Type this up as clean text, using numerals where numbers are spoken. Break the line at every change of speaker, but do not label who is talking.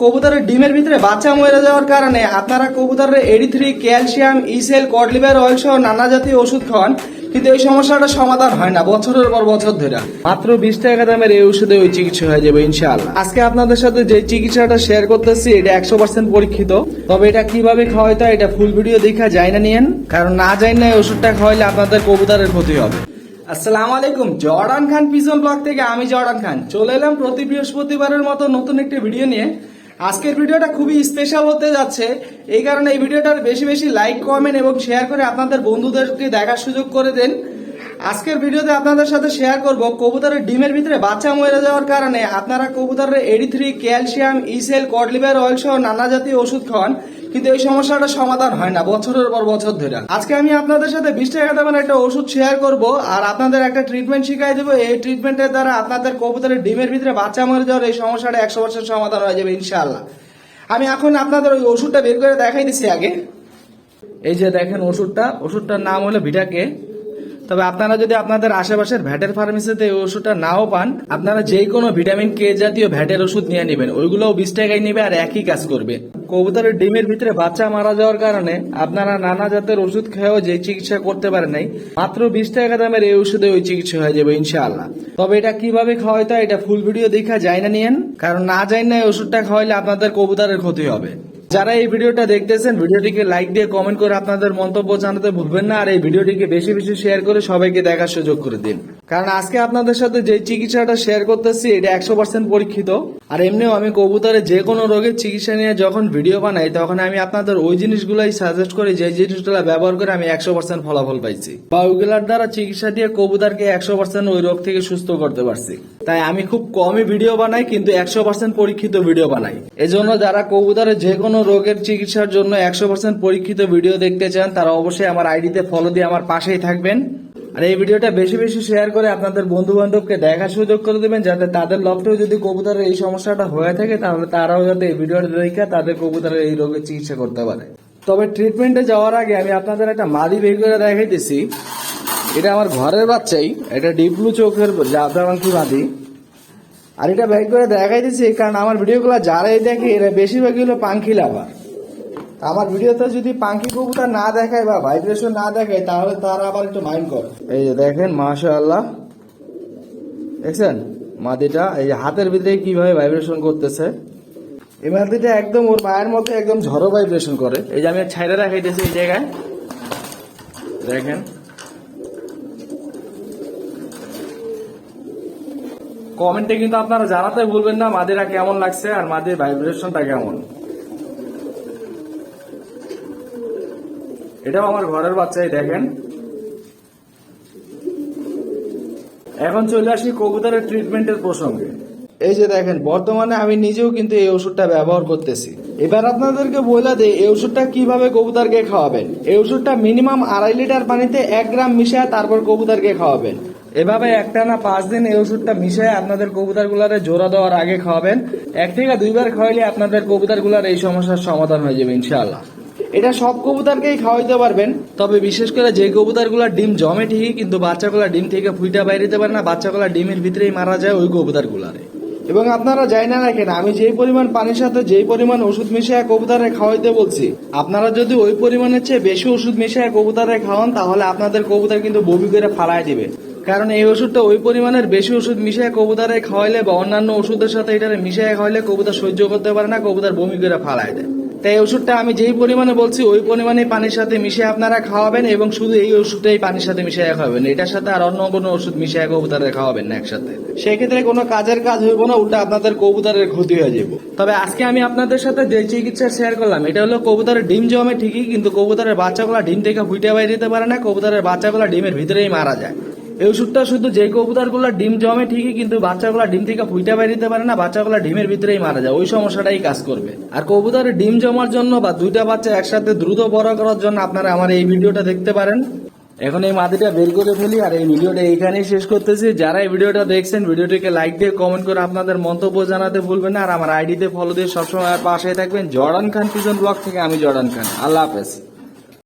কবুতরের ডিমের ভিতরে বাচ্চা মরে যাওয়ার কারণে আপনারা কবুতরের 83 ক্যালসিয়াম ইসেল কড লিভার অয়েল সহ নানা জাতীয় ওষুধ খান, কিন্তু এই সমস্যাটা সমাধান হয় না বছরের পর বছর ধরে। মাত্র 20 টাকা দামের এই ওষুধে ওই চিকিৎসা হয়ে যাবে ইনশাআল্লাহ। আজকে আপনাদের সাথে যে চিকিৎসাটা শেয়ার করতেছি এটা 100% পরীক্ষিত। তবে এটা কিভাবে খাওয়াইতে হয় এটা ফুল ভিডিও দেখা যায় না নিয়েন, কারণ না জানেন না এই ওষুধটা খাওয়াইলে আপনাদের কবুতরের ক্ষতি হবে। আসসালামু আলাইকুম, জর্ডান খান পিজন ব্লগ থেকে আমি জর্ডান খান চলে এলাম প্রতি বৃহস্পতিবারের মতো নতুন একটি ভিডিও নিয়ে। আজকের ভিডিওটা খুবই স্পেশাল হতে যাচ্ছে, এই কারণে এই ভিডিওটার বেশি বেশি লাইক কমেন্ট এবং শেয়ার করে আপনাদের বন্ধুদেরকে দেখার সুযোগ করে দেন। আজকের ভিডিওতে আপনাদের সাথে শেয়ার করব কবুতরের ডিমের ভিতরে বাচ্চা মরে যাওয়ার কারণে আপনারা কবুতরের 83 ক্যালসিয়াম ইসেল কড লিভার অয়েল সহ নানা জাতীয় ওষুধ খান, কিন্তু এই সমস্যাটা সমাধান হয় না বছরের পর বছর ধরে। আজকে আমি আপনাদের সাথে 20 টাকা দামের একটা ওষুধ শেয়ার করব আর আপনাদের একটা ট্রিটমেন্ট শিখাই দেবো। এই ট্রিটমেন্টের দ্বারা আপনাদের কবুতরের ডিমের ভিতরে বাচ্চা মরে যাওয়ার এই সমস্যাটা 100% সমাধান হয়ে যাবে ইনশাআল্লাহ। আমি এখন আপনাদের ওই ওষুধটা বের করে দেখাই দিচ্ছি। আগে এই যে দেখেন ওষুধটার নাম হলো ভিটাকে। তবে আপনারা যদি আপনাদের আশেপাশের ভ্যাটের ফার্মেসিতে এই ওষুধটা নাও পান, আপনারা যে কোনো ভিটামিন কে জাতীয় ভ্যাটের ওষুধ নিয়ে নেবেন, ওইগুলোও 20 টাকায় নেবে আর একই কাজ করবে। কবুতরের ডিমের ভিতরে বাচ্চা মারা যাওয়ার কারণে আপনারা নানা জাতের ওষুধ খেয়েও যে চিকিৎসা করতে পারেন নাই, মাত্র 20 টাকা দামের এই ওষুধে ওই চিকিৎসা হয়ে যাবে ইনশাআল্লাহ। তবে এটা কিভাবে খাওয়াইতে হয় এটা ফুল ভিডিও দেখা যায় না নিয়েন, কারণ না জানেন না এই ওষুধটা খাওয়াইলে আপনাদের কবুতরের ক্ষতি হবে। যারা এই ভিডিওটা দেখতেছেন ভিডিওটিকে লাইক দিয়ে কমেন্ট করে আপনাদের মন্তব্য জানাতে ভুলবেন না, আর এই ভিডিওটিকে বেশি বেশি শেয়ার করে সবাইকে দেখার সুযোগ করে দিন। কারণ আজকে আপনাদের সাথে যে চিকিৎসাটা শেয়ার করতেছি এটা 100% পরীক্ষিত। আর এমনিও আমি কবুতরের যে কোনো রোগের চিকিৎসা নিয়ে যখন ভিডিও বানাই তখন আমি আপনাদের ওই জিনিসগুলাই সাজেস্ট করি যে জিনিসগুলো ব্যবহার করে আমি 100% ফলাফল পাইছি, বা ওইগুলার দ্বারা চিকিৎসা দিয়ে কবুতরকে 100% ওই রোগ থেকে সুস্থ করতে পারছি। তাই আমি খুব কমই ভিডিও বানাই, কিন্তু 100% পরীক্ষিত ভিডিও বানাই। এজন্য যারা কবুতরের যে কোনো রোগের চিকিৎসার জন্য 100% পরীক্ষিত ভিডিও দেখতে চান তারা অবশ্যই আমার আইডিতে ফলো দিয়ে আমার পাশেই থাকবেন। আর এই ভিডিওটা বেশি বেশি শেয়ার করে আপনাদের বন্ধু বান্ধবকে দেখার সুযোগ করে দেবেন, যাতে তাদের লফটেও যদি কবুতরের এই সমস্যাটা হয়ে থাকে তাহলে তারাও যাতে এই ভিডিওটা দেখে তাদের কবুতরের এই রোগের চিকিৎসা করতে পারে। তবে ট্রিটমেন্টে যাওয়ার আগে আমি আপনাদের একটা মাদি বের করে দেখাইতেছি। এটা আমার ঘরের বাচ্চাই, এটা ডিপ ব্লু চোখের জাফরাবাঙ্কি মাদি। আর এটা বের করে দেখাইতেছি কারণ আমার ভিডিওগুলো যারাই দেখে এরা বেশিরভাগই হলো পাঙ্খি লাভার। আমার ভিডিওতে যদি পাঙ্খি কবুতর না দেখায় বা ভাইব্রেশন না দেখায় তাহলে তারা আবার একটু মাইন্ড করে। এই যে দেখেন মাশাআল্লাহ, দেখছেন মাদিটা এই যে হাতের ভিতরে কিভাবে ভাইব্রেশন করতেছে। এই মাদিটা একদম ওর মায়ের মতো একদম ঝড়ো ভাইব্রেশন করে। এই যে আমি ছাইরা দেখাইতেছি এই জায়গায় দেখেন। কমেন্টে কিন্তু আপনারা জানাতে ভুলবেন না মাদিরা কেমন লাগছে আর মাদির ভাইব্রেশনটা কেমন। এটাও আমার ঘরের বাচ্চাই দেখেন। এখন চলে আসি কবুতরের ট্রিটমেন্টের প্রসঙ্গে। এই যে দেখেন বর্তমানে আমি নিজেও কিন্তু এই ওষুধটা ব্যবহার করতেছি। এবার আপনাদেরকে বলে দেই এই ওষুধটা কিভাবে কবুতরকে খাওয়াবেন। এই ওষুধটা মিনিমাম 2.5 লিটার পানিতে 1 গ্রাম মিশায় তারপর কবুতরকে খাওয়াবেন। এভাবে একটানা 5 দিন এই ওষুধটা মিশিয়ে আপনাদের কবুতরগুলারে জোড়া দেওয়ার আগে খাওয়াবেন। 1 থেকে 2 বার খাওয়াইলে আপনাদের কবুতরগুলার এই সমস্যার সমাধান হয়ে যাবে ইনশাআল্লাহ। এটা সব কবুতরকেই খাওয়াইতে পারবেন, তবে বিশেষ করে যে কবুতরগুলা ডিম জমে ঠিকই কিন্তু বাচ্চাগুলা ডিম থেকে ফুইটা বাইরে দিতে পারে না, বাচ্চাগুলা ডিমের ভিতরেই মারা যায় ওই কবুতরগুলারে। এবং আপনারা যাই না রাখেন আমি যেই পরিমাণ পানির সাথে যেই পরিমাণ ওষুধ মিশিয়ে কবুতরে খাওয়াইতে বলছি, আপনারা যদি ওই পরিমাণের চেয়ে বেশি ওষুধ মিশিয়ে কবুতরে খাওয়ান তাহলে আপনাদের কবুতর কিন্তু বমি করে ফালাই দিবে। কারণ এই ওষুধটা ওই পরিমাণের বেশি ওষুধ মিশিয়ে কবুতরে খাওয়াইলে বা অন্যান্য ওষুধের সাথে এটা মিশিয়ে খাওয়াইলে কবুতর সহ্য করতে পারে না, কবুতর বমি করে ফালাই দেয়। তাই এই ওষুধটা আমি যেই পরিমাণে বলছি ওই পরিমাণে পানির সাথে মিশিয়ে আপনারা খাওয়াবেন এবং শুধু এই ওষুধটাই পানির সাথে মিশিয়ে খাওয়াবেন। এটার সাথে আর অন্য কোনো ওষুধ মিশিয়ে কবুতরে খাওয়াবেন না একসাথে, সেক্ষেত্রে কোনো কাজের কাজ হইব না, উল্টা আপনাদের কবুতরের ক্ষতি হয়ে যাবে। তবে আজকে আমি আপনাদের সাথে যে চিকিৎসা শেয়ার করলাম এটা হলো কবুতরের ডিম জমে ঠিকই কিন্তু কবুতরের বাচ্চাগুলা ডিম থেকে ফুইটা বাইরে দিতে পারে না, কবুতরের বাচ্চাগুলা ডিমের ভিতরেই মারা যায়। এই ওষুধটা শুধু যে কবুতরগুলা ডিম জমে ঠিকই কিন্তু বাচ্চাগুলা ডিম থেকে ফুইটা বাইরে দিতে পারে না, বাচ্চাগুলা ডিমের ভিতরেই মারা যায়, ওই সমস্যাটাই কাজ করবে। আর কবুতরের ডিম জমার জন্য বা 2টা বাচ্চা একসাথে দ্রুত বড় করার জন্য আপনারা আমার এই ভিডিওটা দেখতে পারেন। এখন এই মাদিটা বের করে ফেলি আর এই ভিডিওটা এইখানেই শেষ করতেছি। যারা এই ভিডিওটা দেখছেন ভিডিওটিকে লাইক দিয়ে কমেন্ট করে আপনাদের মন্তব্য জানাতে ভুলবেন না, আর আমার আইডিতে ফলো দিয়ে সবসময় পাশে থাকবেন। জর্ডান খান পিজন ব্লগ থেকে আমি জর্ডান খান। আল্লাহ হাফেজ।